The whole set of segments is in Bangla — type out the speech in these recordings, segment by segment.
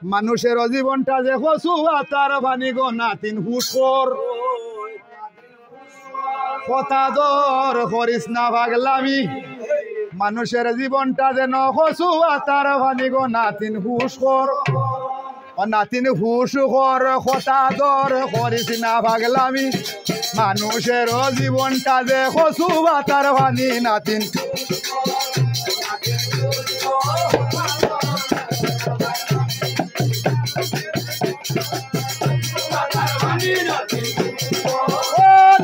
মানুষের জীবনটা যে হসুয়া তার বাণী গো নাতিন হুশর কথা দর করিস না পাগলামি মানুষের জীবনটা যেন হসুয়া তার বাণী গো নাতিন হুশর নাতিন হুশর কথা দর করিস না পাগলামি মানুষের জীবনটা যে হসুয়া তার বাণী নাতিন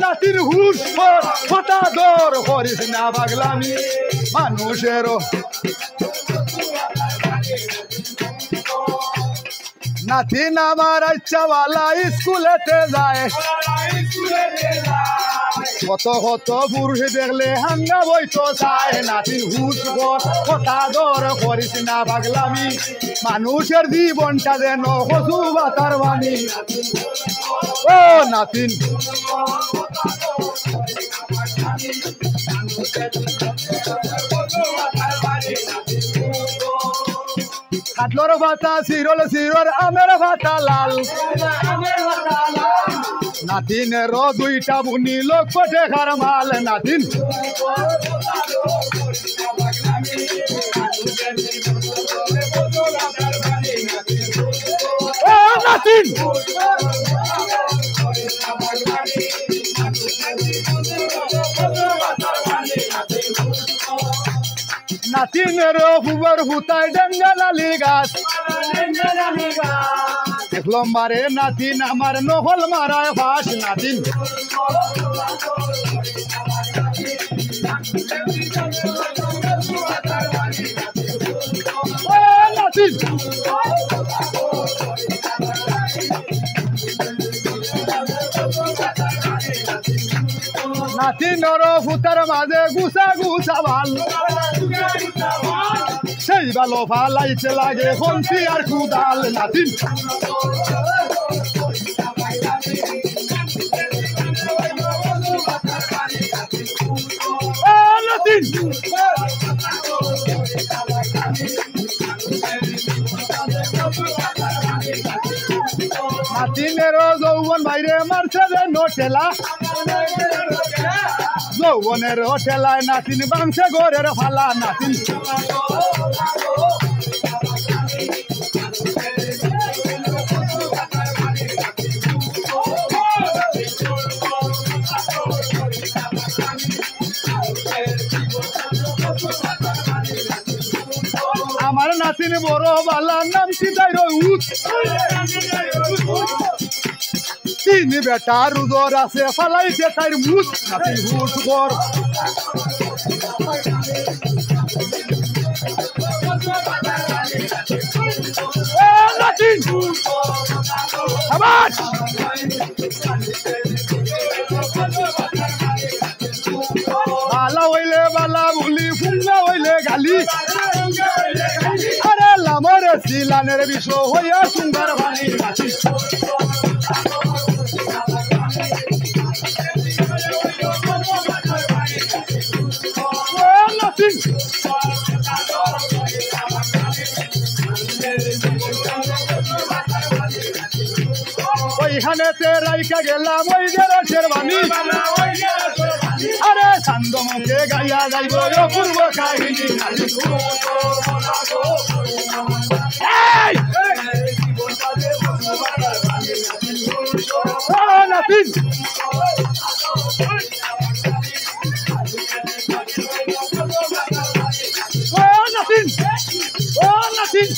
নাতির হুশ কথা দর করিস না পাগলামি মানুষের নাতিন আমার ইচ্ছাওয়ালা স্কুলেতে যায় কত কত পুরুষ দেখলে হাঙ্গা বইতো চায় নাতিন হুশ কথা দর করিস না পাগলামি মানুষের জীবনটা যেন হসু বাতার বাণী ও নাতিন কাটলর ভাতা শিরল শিরর আমের ভাতা লাল নাতিনের দুইটা বুনি লক্ষ টেকার মাল নাতিন নাতিন নাতিনের হুবর হুতায় ডেঙ্গালালি গাছ দেখলাম মারে নাতিন আমার নহল মারায় ফাঁস নাতিন নাতিন নাতিনর ফুতার মাঝে গুছা গুছা ভাল সেই ভালো ফালাইতে লাগে হন্তি আর কুদাল নাতিন নাতিন নাতিনের যৌবন বাইরে মারছে যে নোটেলা যৌবনের ঠেলায় নাতিন বাংছে ঘরের ফালা নাতিন আমার নাতিন বড় বালা নাম সিদাই রউত তিন বেটা রুদর আছে ফালাইছে তাই মুখ নাতিন হুট কর নাতিন আবার বালা হইলে বালা বলি ফুঙ্গা হইলে গালি আরে লামরে সিলানের বিষয় হইয়া সুন্দর ভানি নাতিন ওইখানেতে রাইকা গেলাম ওই যে শেরবানি আরে ছান্দ মুখে গাইয়া যাইব অপূর্ব কাহিনী নাতিন নাতিন নাতিন